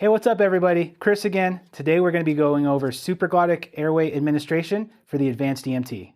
Hey, what's up everybody? Chris again. Today we're going to be going over Supraglottic Airway administration for the advanced EMT.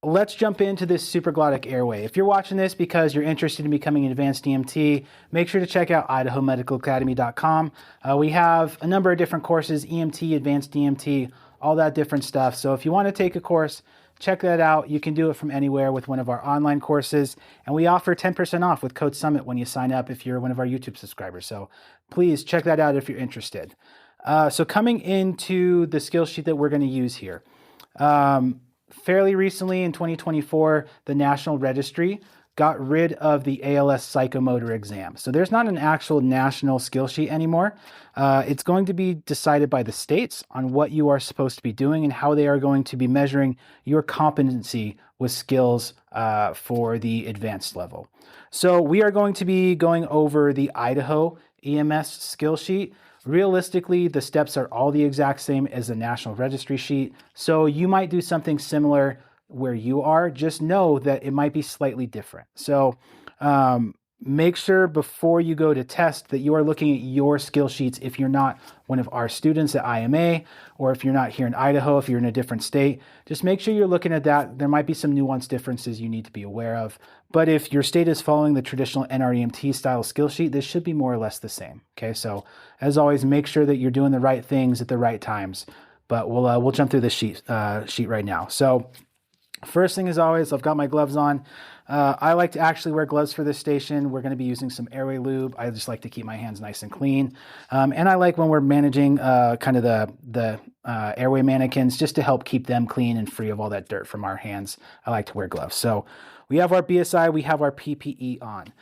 Let's jump into this Supraglottic Airway. If you're watching this because you're interested in becoming an advanced EMT, make sure to check out IdahoMedicalAcademy.com. We have a number of different courses, EMT, advanced EMT, all that different stuff. So if you want to take a course, check that out. You can do it from anywhere with one of our online courses. And we offer 10% off with code SUMMIT when you sign up if you're one of our YouTube subscribers. So please check that out if you're interested. So coming into the skill sheet that we're going to use here. Fairly recently in 2024, the National Registry got rid of the ALS psychomotor exam. So there's not an actual national skill sheet anymore. It's going to be decided by the states on what you are supposed to be doing and how they are going to be measuring your competency with skills for the advanced level. So we are going to be going over the Idaho EMS skill sheet. Realistically, the steps are all the exact same as the National Registry sheet. So you might do something similar where you are. Just know that it might be slightly different. So make sure before you go to test that you are looking at your skill sheets if you're not one of our students at IMA, or if you're not here in Idaho, if you're in a different state. Just make sure you're looking at that. There might be some nuanced differences you need to be aware of. But if your state is following the traditional NREMT style skill sheet, this should be more or less the same. Okay, so as always, make sure that you're doing the right things at the right times. But we'll jump through this sheet right now. So first thing as always, I've got my gloves on. I like to actually wear gloves for this station. We're going to be using some airway lube. I just like to keep my hands nice and clean. And I like when we're managing kind of the airway mannequins, just to help keep them clean and free of all that dirt from our hands. I like to wear gloves. So we have our BSI, we have our PPE on.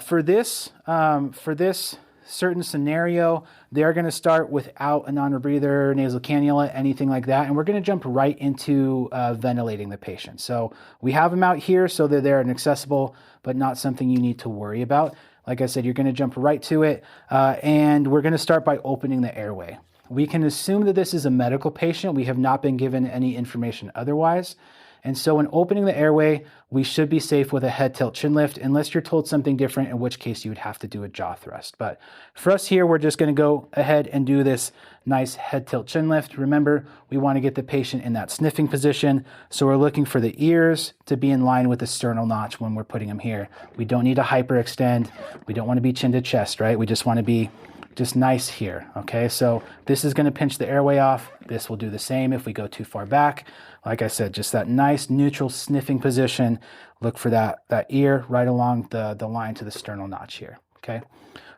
For this certain scenario, they're going to start without a non-rebreather, nasal cannula, anything like that, and we're going to jump right into ventilating the patient. So we have them out here so they're there and accessible, but not something you need to worry about. Like I said, you're going to jump right to it, and we're going to start by opening the airway. We can assume that this is a medical patient. We have not been given any information otherwise. And so when opening the airway, we should be safe with a head tilt chin lift, unless you're told something different, in which case you would have to do a jaw thrust. But for us here, we're just going to go ahead and do this nice head tilt chin lift. Remember, we want to get the patient in that sniffing position. So we're looking for the ears to be in line with the sternal notch when we're putting them here. We don't need to hyperextend. We don't want to be chin to chest, right? We just want to be just nice here, okay? So this is going to pinch the airway off. This will do the same if we go too far back. Like I said, just that nice neutral sniffing position. Look for that ear right along the line to the sternal notch here, okay?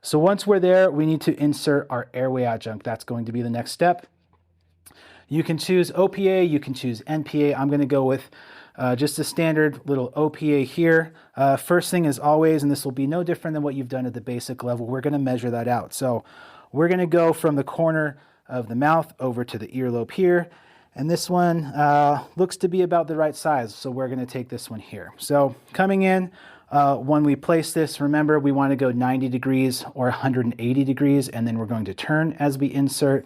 So once we're there, we need to insert our airway adjunct. That's going to be the next step. You can choose OPA, you can choose NPA. I'm going to go with just a standard little OPA here. First thing is always, and this will be no different than what you've done at the basic level, we're going to measure that out. So we're going to go from the corner of the mouth over to the earlobe here. And this one looks to be about the right size. So we're going to take this one here. So coming in, when we place this, remember we want to go 90 degrees or 180 degrees, and then we're going to turn as we insert.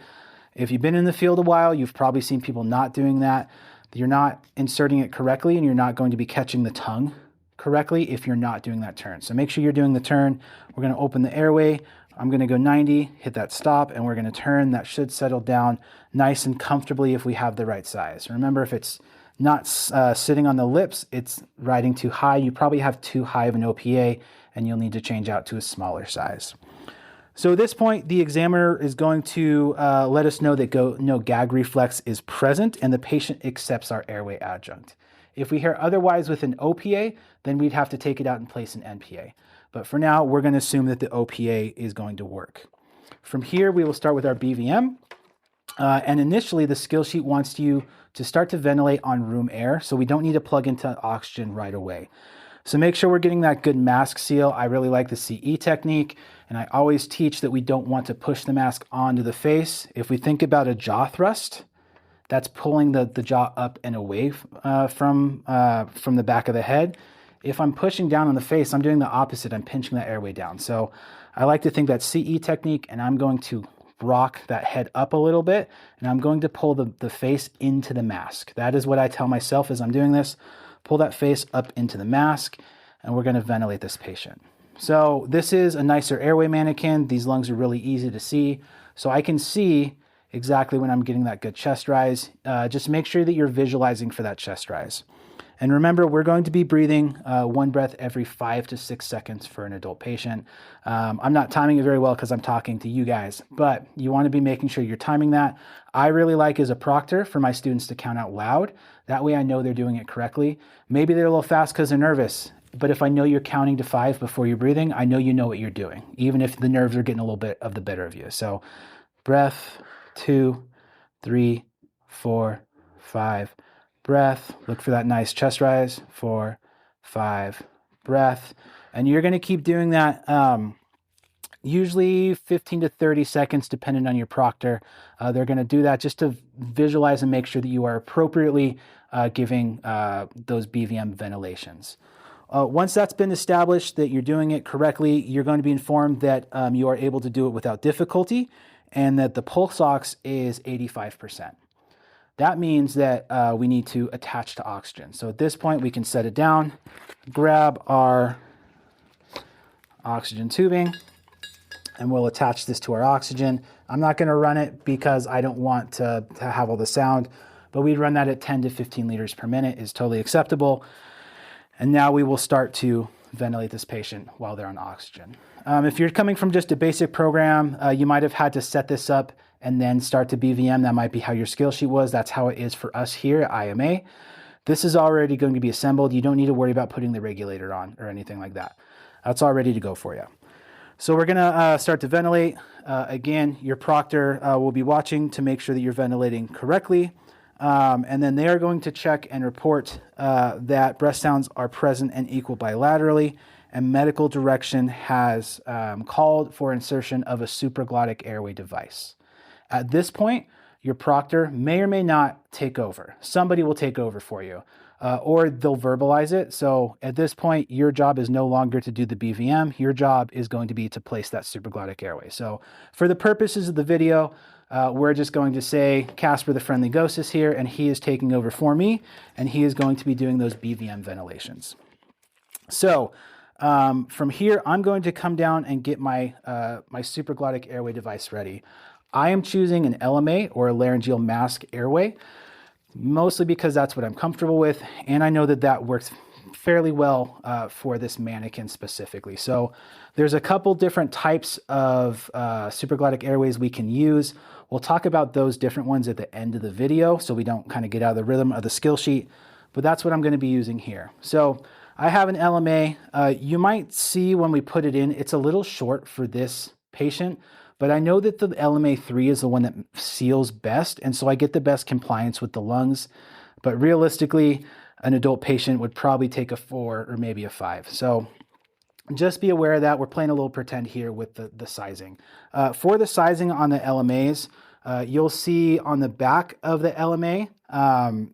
If you've been in the field a while, you've probably seen people not doing that. You're not inserting it correctly, and you're not going to be catching the tongue correctly if you're not doing that turn. So make sure you're doing the turn. We're going to open the airway. I'm going to go 90, hit that stop, and we're going to turn. That should settle down nice and comfortably if we have the right size. Remember, if it's not sitting on the lips, it's riding too high. You probably have too high of an OPA, and you'll need to change out to a smaller size. So at this point, the examiner is going to let us know that no gag reflex is present and the patient accepts our airway adjunct. If we hear otherwise with an OPA, then we'd have to take it out and place an NPA. But for now, we're going to assume that the OPA is going to work. From here, we will start with our BVM. And initially, the skill sheet wants you to start to ventilate on room air, so we don't need to plug into oxygen right away. So make sure we're getting that good mask seal. I really like the CE technique, and I always teach that we don't want to push the mask onto the face. If we think about a jaw thrust, that's pulling the jaw up and away from the back of the head. If I'm pushing down on the face, I'm doing the opposite. I'm pinching that airway down. So I like to think that CE technique, and I'm going to rock that head up a little bit, and I'm going to pull the face into the mask. That is what I tell myself as I'm doing this. Pull that face up into the mask, and we're going to ventilate this patient. So this is a nicer airway mannequin. These lungs are really easy to see. So I can see exactly when I'm getting that good chest rise. Just make sure that you're visualizing for that chest rise. And remember, we're going to be breathing one breath every 5 to 6 seconds for an adult patient. I'm not timing it very well because I'm talking to you guys, but you want to be making sure you're timing that. I really like as a proctor for my students to count out loud. That way I know they're doing it correctly. Maybe they're a little fast because they're nervous, but if I know you're counting to 5 before you're breathing, I know you know what you're doing, even if the nerves are getting a little bit of the better of you. So breath, 2, 3, 4, 5. Breath, look for that nice chest rise, 4, 5, breath. And you're going to keep doing that usually 15 to 30 seconds, depending on your proctor. They're going to do that just to visualize and make sure that you are appropriately giving those BVM ventilations. Once that's been established that you're doing it correctly, you're going to be informed that you are able to do it without difficulty and that the pulse ox is 85%. That means that we need to attach to oxygen. So at this point, we can set it down, grab our oxygen tubing, and we'll attach this to our oxygen. I'm not going to run it because I don't want to have all the sound, but we'd run that at 10 to 15 liters per minute is totally acceptable. And now we will start to ventilate this patient while they're on oxygen. If you're coming from just a basic program, you might have had to set this up and then start to BVM. That might be how your skill sheet was. That's how it is for us here at IMA. This is already going to be assembled. You don't need to worry about putting the regulator on or anything like that. That's all ready to go for you. So we're going to start to ventilate. Again, your proctor will be watching to make sure that you're ventilating correctly. And then they are going to check and report that breath sounds are present and equal bilaterally, and medical direction has called for insertion of a supraglottic airway device. At this point, your proctor may or may not take over. Somebody will take over for you, or they'll verbalize it. So at this point, your job is no longer to do the BVM. Your job is going to be to place that supraglottic airway. So for the purposes of the video, we're just going to say Casper the Friendly Ghost is here, and he is taking over for me, and he is going to be doing those BVM ventilations. So from here, I'm going to come down and get my supraglottic airway device ready. I am choosing an LMA, or a laryngeal mask airway, mostly because that's what I'm comfortable with, and I know that that works fairly well for this mannequin specifically. So there's a couple different types of supraglottic airways we can use. We'll talk about those different ones at the end of the video so we don't kind of get out of the rhythm of the skill sheet, but that's what I'm going to be using here. So I have an LMA. You might see when we put it in, it's a little short for this patient, but I know that the LMA3 is the one that seals best, and so I get the best compliance with the lungs. But realistically, an adult patient would probably take a 4 or maybe a 5. So just be aware of that. We're playing a little pretend here with the sizing. For the sizing on the LMAs, you'll see on the back of the LMA,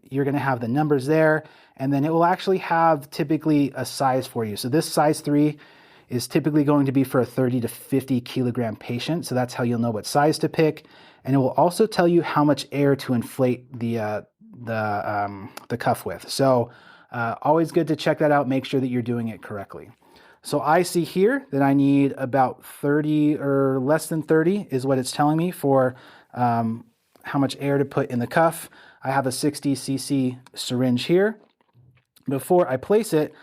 you're going to have the numbers there, and then it will actually have typically a size for you. So this size 3 is typically going to be for a 30 to 50 kilogram patient. So that's how you'll know what size to pick. And it will also tell you how much air to inflate the cuff with. So always good to check that out. Make sure that you're doing it correctly. So I see here that I need about 30 or less than 30 is what it's telling me for how much air to put in the cuff. I have a 60 cc syringe here. Before I place it,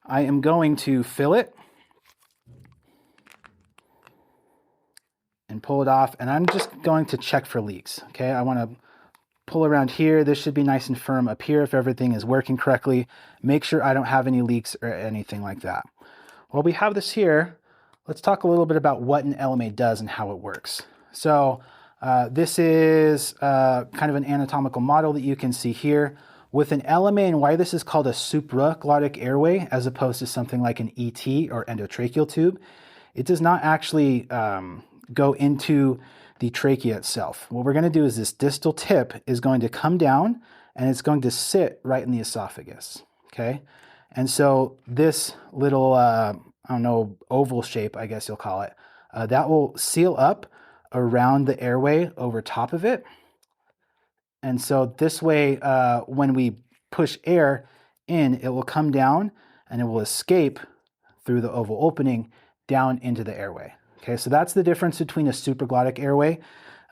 I am going to fill it and pull it off, and I'm just going to check for leaks. Okay, I want to pull around here. This should be nice and firm up here if everything is working correctly. Make sure I don't have any leaks or anything like that. While we have this here, let's talk a little bit about what an LMA does and how it works. So this is kind of an anatomical model that you can see here. With an LMA, and why this is called a supraglottic airway as opposed to something like an ET or endotracheal tube, it does not actually go into the trachea itself. What we're going to do is this distal tip is going to come down and it's going to sit right in the esophagus. Okay, and so this little I don't know, oval shape, I guess you'll call it, that will seal up around the airway over top of it. And so this way, when we push air in, it will come down and it will escape through the oval opening down into the airway. Okay, so that's the difference between a supraglottic airway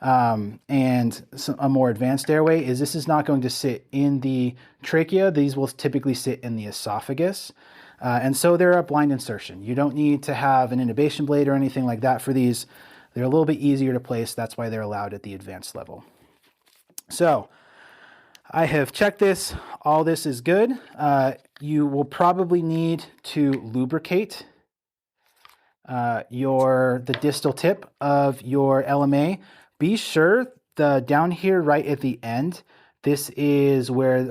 and a more advanced airway. Is this is not going to sit in the trachea. These will typically sit in the esophagus. And so they're a blind insertion. You don't need to have an intubation blade or anything like that for these. They're a little bit easier to place. That's why they're allowed at the advanced level. So I have checked this. All this is good. You will probably need to lubricate the distal tip of your LMA. Be sure down here right at the end, this is where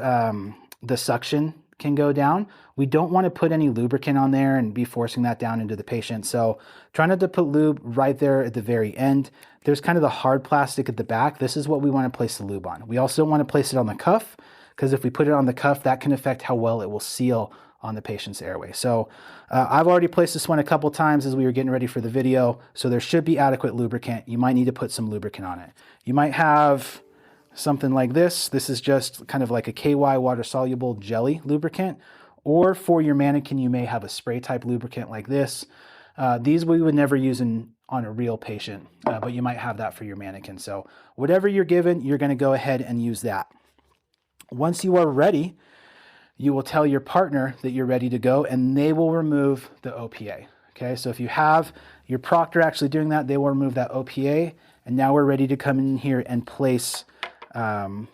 the suction can go down. We don't want to put any lubricant on there and be forcing that down into the patient. So try not to put lube right there at the very end. There's kind of the hard plastic at the back. This is what we want to place the lube on. We also want to place it on the cuff, because if we put it on the cuff, that can affect how well it will seal on the patient's airway. So I've already placed this one a couple times as we were getting ready for the video. So there should be adequate lubricant. You might need to put some lubricant on it. You might have something like this. This is just kind of like a KY water-soluble jelly lubricant. Or for your mannequin, you may have a spray type lubricant like this. These we would never use on a real patient, but you might have that for your mannequin. So whatever you're given, you're going to go ahead and use that. Once you are ready, you will tell your partner that you're ready to go, and they will remove the OPA. Okay, so if you have your proctor actually doing that, they will remove that OPA, and now we're ready to come in here and place our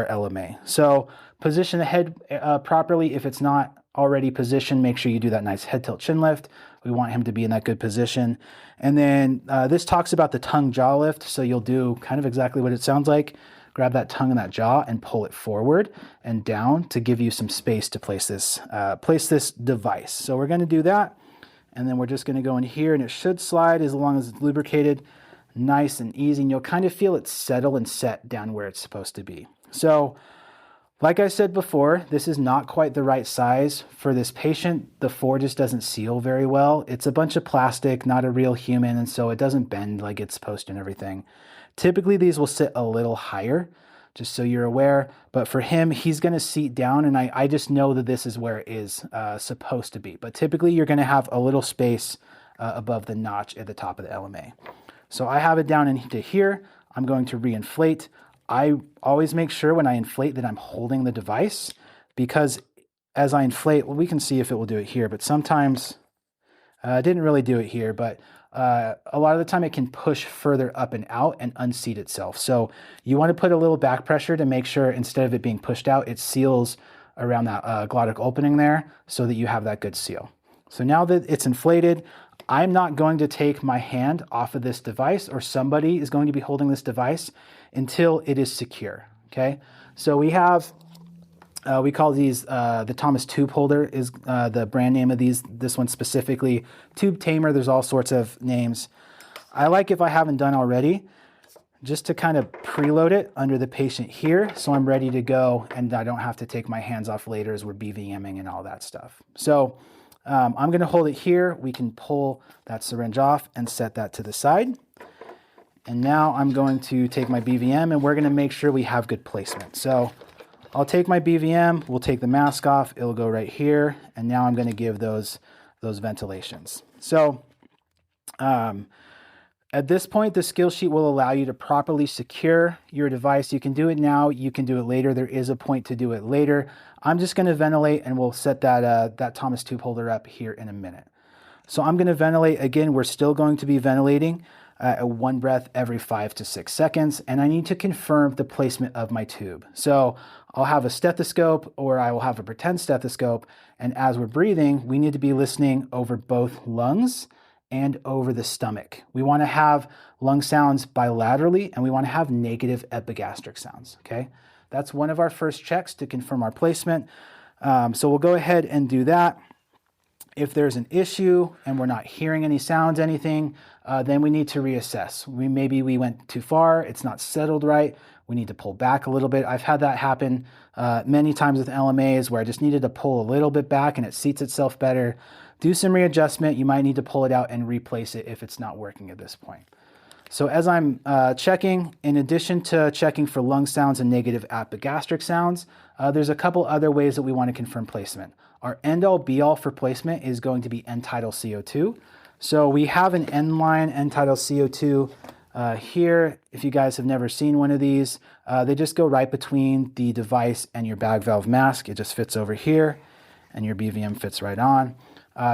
LMA. So position the head properly. If it's not already positioned, make sure you do that nice head tilt chin lift. We want him to be in that good position. And then this talks about the tongue jaw lift. So you'll do kind of exactly what it sounds like. Grab that tongue and that jaw and pull it forward and down to give you some space to place this device. So we're going to do that. And then we're just going to go in here, and it should slide as long as it's lubricated, nice and easy. And you'll kind of feel it settle and set down where it's supposed to be. So like I said before, this is not quite the right size for this patient. The 4 just doesn't seal very well. It's a bunch of plastic, not a real human, and so it doesn't bend like it's supposed to and everything. Typically, these will sit a little higher, just so you're aware. But for him, he's going to seat down, and I just know that this is where it is supposed to be. But typically, you're going to have a little space above the notch at the top of the LMA. So I have it down into here. I'm going to reinflate. I always make sure when I inflate that I'm holding the device, because as I inflate, well, we can see if it will do it here, but sometimes it didn't really do it here, but a lot of the time it can push further up and out and unseat itself. So you want to put a little back pressure to make sure instead of it being pushed out, it seals around that glottic opening there so that you have that good seal. So now that it's inflated, I'm not going to take my hand off of this device, or somebody is going to be holding this device until it is secure, okay? So we have, we call these, the Thomas Tube Holder is the brand name of these, this one specifically. Tube Tamer, there's all sorts of names. I like, if I haven't done already, just to kind of preload it under the patient here, so I'm ready to go and I don't have to take my hands off later as we're BVMing and all that stuff. So I'm gonna hold it here. We can pull that syringe off and set that to the side. And now I'm going to take my BVM, and we're gonna make sure we have good placement. So I'll take my BVM, we'll take the mask off, it'll go right here, and now I'm gonna give those ventilations. So at this point, the skill sheet will allow you to properly secure your device. You can do it now, you can do it later. There is a point to do it later. I'm just gonna ventilate, and we'll set that Thomas Tube Holder up here in a minute. So I'm gonna ventilate. Again, we're still going to be ventilating at 1 breath every 5 to 6 seconds, and I need to confirm the placement of my tube. So I'll have a stethoscope, or I will have a pretend stethoscope, and as we're breathing, we need to be listening over both lungs and over the stomach. We want to have lung sounds bilaterally, and we want to have negative epigastric sounds, okay? That's one of our first checks to confirm our placement. So we'll go ahead and do that. If there's an issue and we're not hearing any sounds, anything, then we need to reassess. Maybe we went too far, it's not settled right, we need to pull back a little bit. I've had that happen many times with LMAs where I just needed to pull a little bit back and it seats itself better. Do some readjustment. You might need to pull it out and replace it if it's not working at this point. So as I'm checking, in addition to checking for lung sounds and negative epigastric sounds, there's a couple other ways that we want to confirm placement. Our end-all be-all for placement is going to be end-tidal CO2. So we have an end-line end-tidal CO2 here. If you guys have never seen one of these, they just go right between the device and your bag valve mask. It just fits over here, and your BVM fits right on.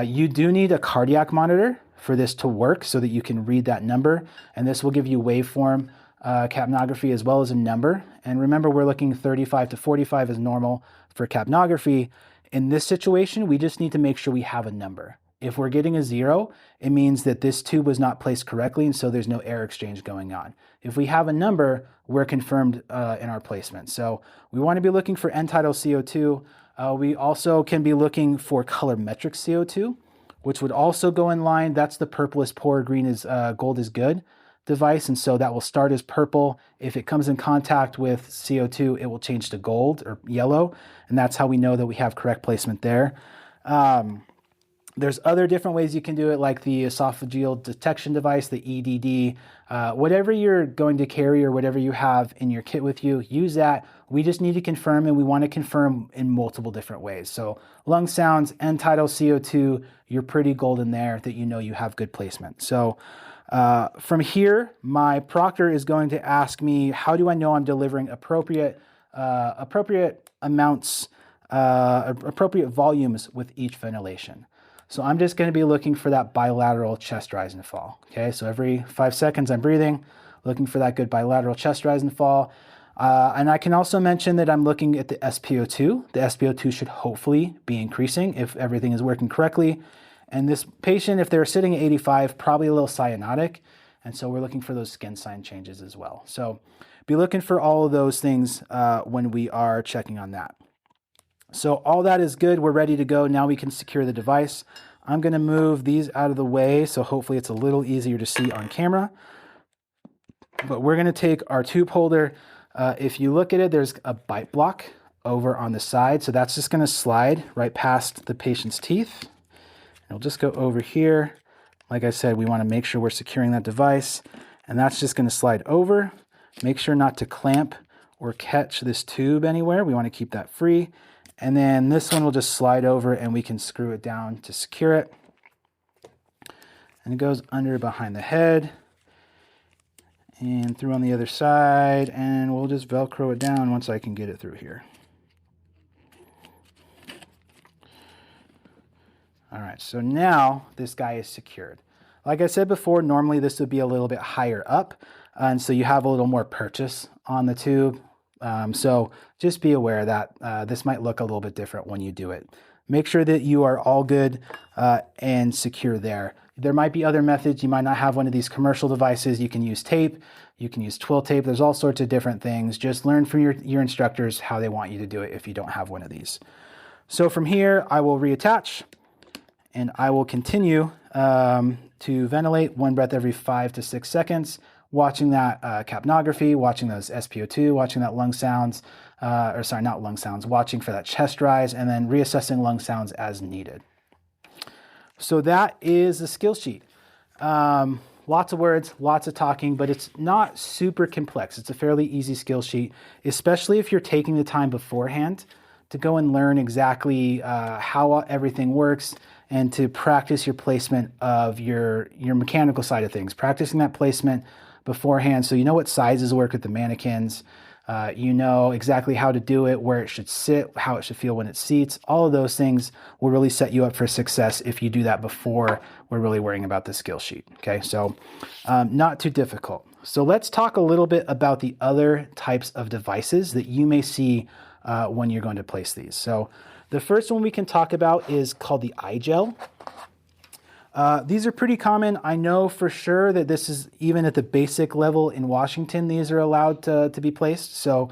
You do need a cardiac monitor for this to work so that you can read that number, and this will give you waveform capnography as well as a number. And remember, we're looking 35 to 45 is normal for capnography. In this situation, we just need to make sure we have a number. If we're getting a 0, it means that this tube was not placed correctly, and so there's no air exchange going on. If we have a number, we're confirmed in our placement. So we want to be looking for end-tidal CO2. We also can be looking for colorimetric CO2, which would also go in line. That's the purple is poor, green is gold is good device, and so that will start as purple. If it comes in contact with CO2, it will change to gold or yellow, and that's how we know that we have correct placement there. There's other different ways you can do it, like the esophageal detection device, the EDD. Whatever you're going to carry or whatever you have in your kit with you, use that. We just need to confirm, and we want to confirm in multiple different ways. So lung sounds, end-tidal CO2, you're pretty golden there that you know you have good placement. So from here, my proctor is going to ask me, how do I know I'm delivering appropriate amounts, appropriate volumes with each ventilation? So I'm just going to be looking for that bilateral chest rise and fall. Okay, so every 5 seconds I'm breathing, looking for that good bilateral chest rise and fall. And I can also mention that I'm looking at the SpO2. The SpO2 should hopefully be increasing if everything is working correctly. And this patient, if they're sitting at 85, probably a little cyanotic. And so we're looking for those skin sign changes as well. So be looking for all of those things when we are checking on that. So all that is good. We're ready to go. Now we can secure the device. I'm going to move these out of the way, so hopefully it's a little easier to see on camera. But we're going to take our tube holder. If you look at it, there's a bite block over on the side. So that's just going to slide right past the patient's teeth. And it'll just go over here. Like I said, we want to make sure we're securing that device. And that's just going to slide over. Make sure not to clamp or catch this tube anywhere. We want to keep that free. And then this one will just slide over and we can screw it down to secure it. And it goes under behind the head and through on the other side, and we'll just Velcro it down once I can get it through here. All right, so now this guy is secured. Like I said before, normally this would be a little bit higher up, and so you have a little more purchase on the tube. So just be aware that this might look a little bit different when you do it. Make sure that you are all good and secure there. There might be other methods. You might not have one of these commercial devices. You can use tape. You can use twill tape. There's all sorts of different things. Just learn from your instructors how they want you to do it if you don't have one of these. So from here, I will reattach and I will continue to ventilate one breath every 5 to 6 seconds, watching that capnography, watching those SpO2, watching that lung sounds, or sorry, not lung sounds, watching for that chest rise, and then reassessing lung sounds as needed. So that is the skill sheet. Lots of words, lots of talking, but it's not super complex. It's a fairly easy skill sheet, especially if you're taking the time beforehand to go and learn exactly how everything works and to practice your placement of your mechanical side of things, practicing that placement beforehand so you know what sizes work with the mannequins, you know exactly how to do it, where it should sit, how it should feel when it seats. All of those things will really set you up for success if you do that before we're really worrying about the skill sheet. Okay, so not too difficult. So let's talk a little bit about the other types of devices that you may see when you're going to place these. So the first one we can talk about is called the iGel. These are pretty common. I know for sure that this is even at the basic level in Washington, these are allowed to be placed. So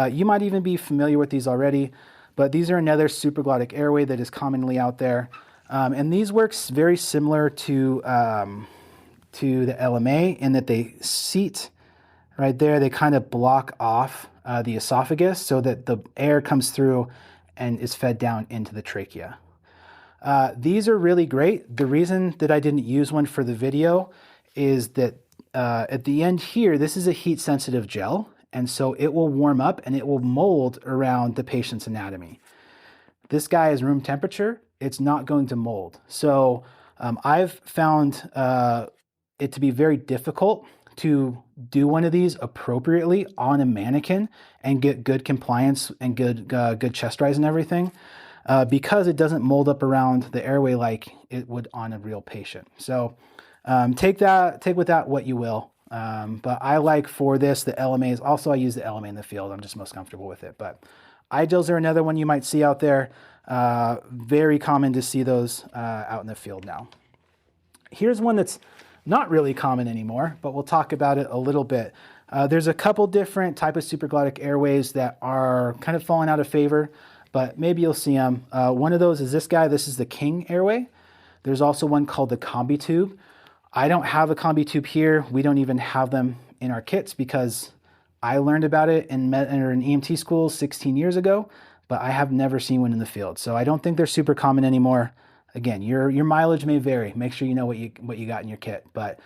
you might even be familiar with these already, but these are another supraglottic airway that is commonly out there. And these work very similar to the LMA in that they seat right there. They kind of block off the esophagus so that the air comes through and is fed down into the trachea. These are really great. The reason that I didn't use one for the video is that at the end here, this is a heat sensitive gel, and so it will warm up and it will mold around the patient's anatomy. This guy is room temperature, it's not going to mold. So I've found it to be very difficult to do one of these appropriately on a mannequin and get good compliance and good chest rise and everything, because it doesn't mold up around the airway like it would on a real patient. So take with that what you will. But I like for this, the LMAs. Also, I use the LMA in the field. I'm just most comfortable with it. But iGels are another one you might see out there. Very common to see those out in the field now. Here's one that's not really common anymore, but we'll talk about it a little bit. There's a couple different type of supraglottic airways that are kind of falling out of favor, but maybe you'll see them. One of those is this guy. This is the King airway. There's also one called the combi tube. I don't have a combi tube here. We don't even have them in our kits because I learned about it in EMT school 16 years ago, but I have never seen one in the field. So I don't think they're super common anymore. Again, your mileage may vary. Make sure you know what you got in your kit, but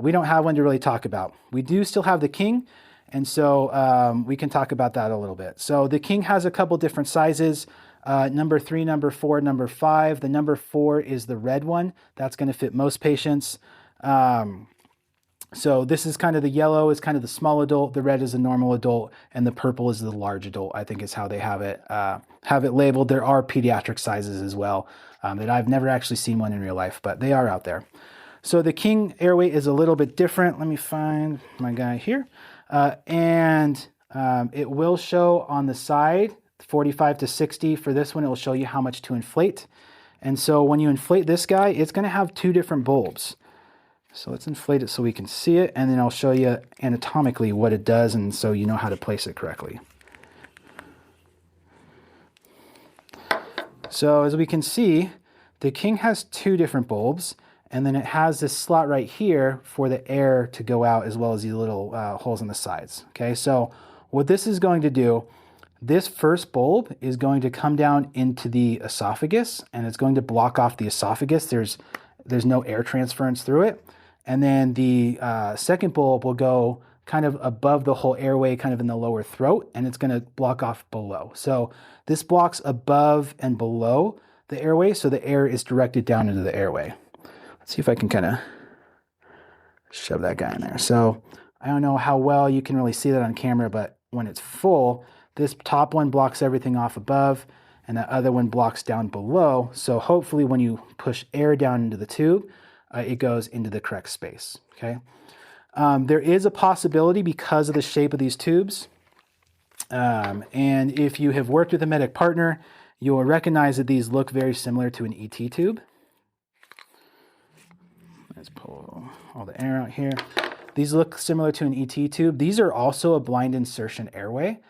we don't have one to really talk about. We do still have the King, and so we can talk about that a little bit. So the King has a couple different sizes. Number 3, number 4, number 5. The number 4 is the red one. That's going to fit most patients. So this is kind of the yellow is kind of the small adult, the red is a normal adult, and the purple is the large adult, I think is how they have it labeled. There are pediatric sizes as well that I've never actually seen one in real life, but they are out there. So the King airway is a little bit different. Let me find my guy here. It will show on the side 45 to 60. For this one, it will show you how much to inflate. And so when you inflate this guy, it's going to have 2 different bulbs. So let's inflate it so we can see it, and then I'll show you anatomically what it does, and so you know how to place it correctly. So as we can see, the King has 2 different bulbs, and then it has this slot right here for the air to go out, as well as these little holes on the sides. Okay, so what this is going to do, this first bulb is going to come down into the esophagus, and it's going to block off the esophagus. There's no air transference through it. And then the second bulb will go kind of above the whole airway, kind of in the lower throat, and it's going to block off below. So this blocks above and below the airway, so the air is directed down into the airway. Let's see if I can kind of shove that guy in there. So I don't know how well you can really see that on camera, but when it's full, this top one blocks everything off above, and that other one blocks down below. So hopefully when you push air down into the tube, it goes into the correct space, okay? There is a possibility because of the shape of these tubes, and if you have worked with a medic partner, you will recognize that these look very similar to an ET tube. Let's pull all the air out here. These look similar to an ET tube. These are also a blind insertion airway.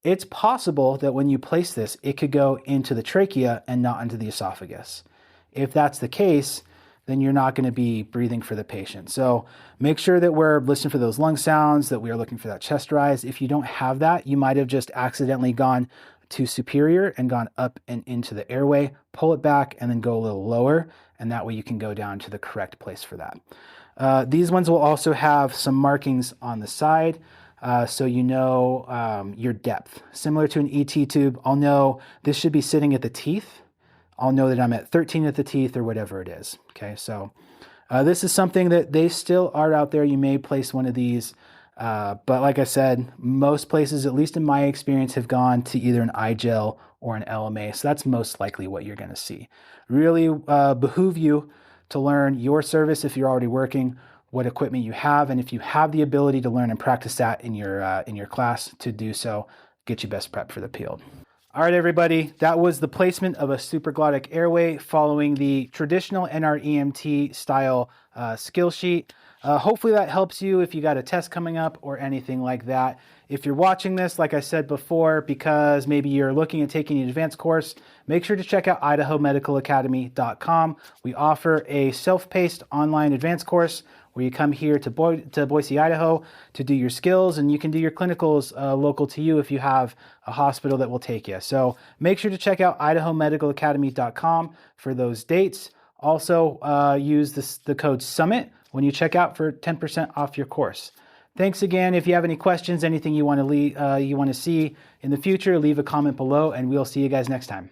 It's possible that when you place this, it could go into the trachea and not into the esophagus. If that's the case, then you're not going to be breathing for the patient. So make sure that we're listening for those lung sounds, that we are looking for that chest rise. If you don't have that, you might have just accidentally gone too superior and gone up and into the airway. Pull it back and then go a little lower, and that way you can go down to the correct place for that. These ones will also have some markings on the side, so you know your depth. Similar to an ET tube, I'll know this should be sitting at the teeth. I'll know that I'm at 13 at the teeth or whatever it is. Okay, so this is something that they still are out there. You may place one of these, but like I said, most places, at least in my experience, have gone to either an iGel or an LMA. So that's most likely what you're going to see. Really behoove you to learn your service if you're already working, what equipment you have, and if you have the ability to learn and practice that in your class, to do so, get you best prepped for the field. All right, everybody, that was the placement of a supraglottic airway following the traditional NREMT style skill sheet. Hopefully that helps you if you got a test coming up or anything like that. If you're watching this, like I said before, because maybe you're looking at taking an advanced course, make sure to check out IdahoMedicalAcademy.com. We offer a self-paced online advanced course where you come here to Boise, Idaho to do your skills, and you can do your clinicals local to you if you have a hospital that will take you. So make sure to check out IdahoMedicalAcademy.com for those dates. Also, use the code SUMMIT when you check out for 10% off your course. Thanks again. If you have any questions, anything you want to see in the future, leave a comment below, and we'll see you guys next time.